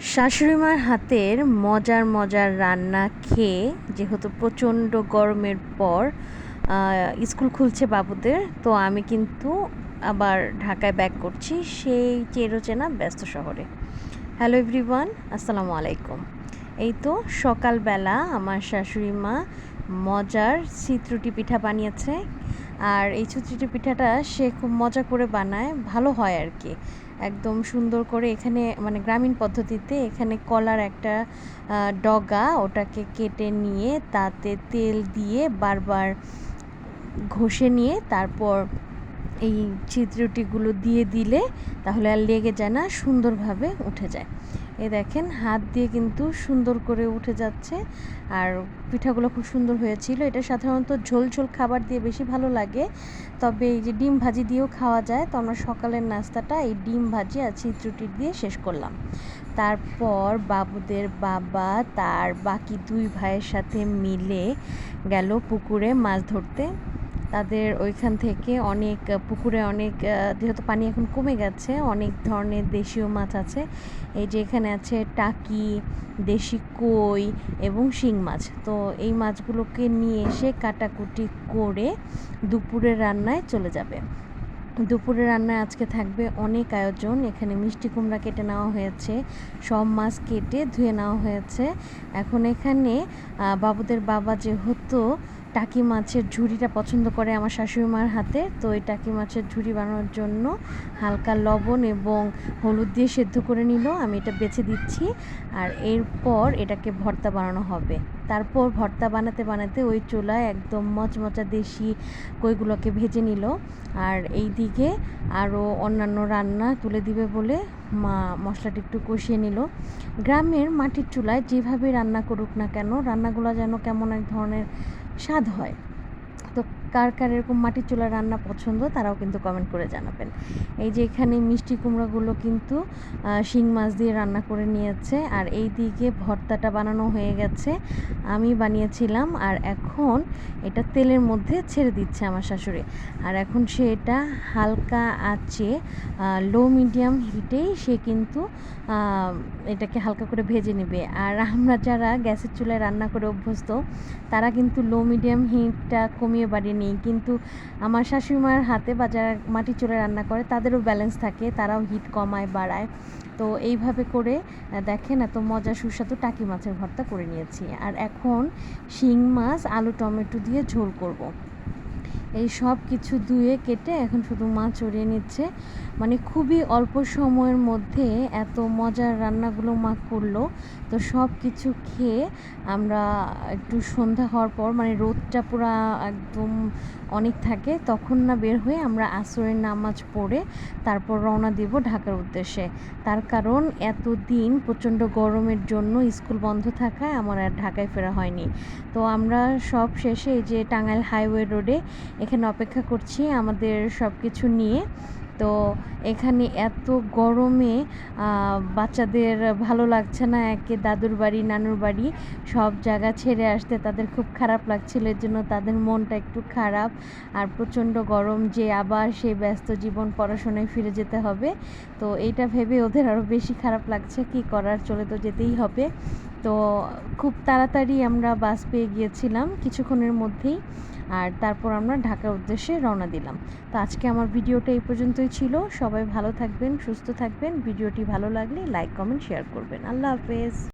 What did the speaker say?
শাশুড়িমার হাতের মজার মজার রান্না খেয়ে যেহেতু প্রচণ্ড গরমের পর স্কুল খুলছে বাবুদের, তো আমি কিন্তু আবার ঢাকায় ব্যাক করছি সেই চেনা ব্যস্ত শহরে। হ্যালো এভরিওয়ান, আসসালামু আলাইকুম। এই তো সকালবেলা আমার শাশুড়ি মা মজার চিত্রুটি পিঠা বানিয়েছে। আর এই চিত্রুটি পিঠাটা সে খুব মজা করে বানায়, ভালো হয় আর কি, একদম সুন্দর করে। এখানে মানে গ্রামীণ পদ্ধতিতে এখানে কলার একটা ডগা, ওটাকে কেটে নিয়ে তাতে তেল দিয়ে বারবার ঘষে নিয়ে তারপর এই চিত্রটিগুলো দিয়ে দিলে তাহলে আর লেগে যায় না, সুন্দরভাবে উঠে যায়। এই দেখেন হাত দিয়ে কিন্তু সুন্দর করে উঠে যাচ্ছে। আর পিঠাগুলো খুব সুন্দর হয়েছিল। এটা সাধারণত ঝোল ঝোল খাবার দিয়ে বেশি ভালো লাগে, তবে এই যে ডিম ভাজি দিয়েও খাওয়া যায়। তো আমরা সকালের নাস্তাটা এই ডিম ভাজি আর চিত্রটি দিয়ে শেষ করলাম। তারপর বাবুদের বাবা তার বাকি দুই ভাইয়ের সাথে মিলে গেল পুকুরে মাছ ধরতে। তাদের ওইখান থেকে অনেক পুকুরে অনেক, যেহেতু পানি এখন কমে গেছে, অনেক ধরনের দেশীয় মাছ আছে। এই যে এখানে আছে টাকি, দেশি কই এবং শিং মাছ। তো এই মাছগুলোকে নিয়ে এসে কাটাকুটি করে দুপুরের রান্নায় চলে যাবে। দুপুরের রান্নায় আজকে থাকবে অনেক আয়োজন। এখানে মিষ্টি কুমড়া কেটে নেওয়া হয়েছে, সব মাছ কেটে ধুয়ে নেওয়া হয়েছে। এখন এখানে বাবুদের বাবা যেহেতু টাকি মাছের ঝুড়িটা পছন্দ করে আমার শাশুড়ি মার হাতে, তো এই টাকি মাছের ঝুড়ি বানানোর জন্য হালকা লবণ এবং হলুদ দিয়ে সেদ্ধ করে নিল। আমি এটা বেছে দিচ্ছি। আর এরপর এটাকে ভর্তা বানানো হবে। তারপর ভর্তা বানাতে বানাতে ওই চুলায় একদম মচমচা দেশি কইগুলোকে ভেজে নিল। আর এই দিকে আরও অন্যান্য রান্না তুলে দিবে বলে মা মশলাটা একটু কষিয়ে নিল। গ্রামের মাটির চুলায় যেভাবে রান্না করুক না কেন, রান্নাগুলো যেন কেমন এক ধরনের স্বাদ হয়। তো কার কার এরকম মাটির চুলার রান্না পছন্দ তারাও কিন্তু কমেন্ট করে জানাবেন। এই যে এখানে মিষ্টি কুমড়াগুলো কিন্তু শিং মাছ দিয়ে রান্না করে নিয়েছে। আর এই দিকে ভর্তাটা বানানো হয়ে গেছে, আমি বানিয়েছিলাম। আর এখন এটা তেলের মধ্যে ছেড়ে দিচ্ছে আমার শাশুড়ি। আর এখন সে এটা হালকা আঁচে লো মিডিয়াম হিটেই সে কিন্তু এটাকে হালকা করে ভেজে নেবে। আর আমরা যারা গ্যাসের চুলায় রান্না করে অভ্যস্ত তারা কিন্তু লো মিডিয়াম হিটটা কমিয়ে বাড়িয়ে নিই, কিন্তু আমার শাশুড়িমার হাতে বা যারা মাটির চুলায় রান্না করে তাদেরও ব্যালেন্স থাকে, তারাও হিট কমায় বাড়ায়। তো এইভাবে করে দেখেন এত মজা সুস্বাদু টাকি মাছের ভর্তা করে নিয়েছি। আর এখন শিং মাছ আলু টমেটো দিয়ে ঝোল করব। এই সব কিছু ধুয়ে কেটে এখন শুধু মাছ চড়িয়ে নিচ্ছে। মানে খুবই অল্প সময়ের মধ্যে এত মজার রান্নাগুলো মা করলো। তো সব কিছু খেয়ে আমরা একটু সন্ধ্যা হওয়ার পর, মানে রোদটা পুরা একদম অনেক থাকে, তখন না বের হয়ে আমরা আসরের নামাজ পড়ে তারপর রওনা দিব ঢাকার উদ্দেশ্যে। তার কারণ এতদিন প্রচণ্ড গরমের জন্য স্কুল বন্ধ থাকায় আমার আর ঢাকায় ফেরা হয়নি। তো আমরা সব শেষে এই যে টাঙ্গাইল হাইওয়ে রোডে এখানে অপেক্ষা করছি আমাদের সব কিছু নিয়ে। তো এখানে এত গরমে বাচ্চাদের ভালো লাগছে না, একে দাদুর বাড়ি নানুর বাড়ি সব জায়গা ছেড়ে আসতে তাদের খুব খারাপ লাগছিল, এর জন্য তাদের মনটা একটু খারাপ। আর প্রচণ্ড গরম যে আবার সেই ব্যস্ত জীবন পড়াশোনায় ফিরে যেতে হবে, তো এইটা ভেবে ওদের আরও বেশি খারাপ লাগছে। কি করার, চলে তো যেতেই হবে। তো খুব তাড়াতাড়ি আমরা বাস পেয়ে গিয়েছিলাম কিছুক্ষণের মধ্যেই। আর তারপর আমরা ঢাকার উদ্দেশ্যে রওনা দিলাম। তো আজকে আমার ভিডিওটা এই পর্যন্তই ছিল। সবাই ভালো থাকবেন, সুস্থ থাকবেন। ভিডিওটি ভালো লাগলে লাইক কমেন্ট শেয়ার করবেন। আল্লাহ হাফেজ।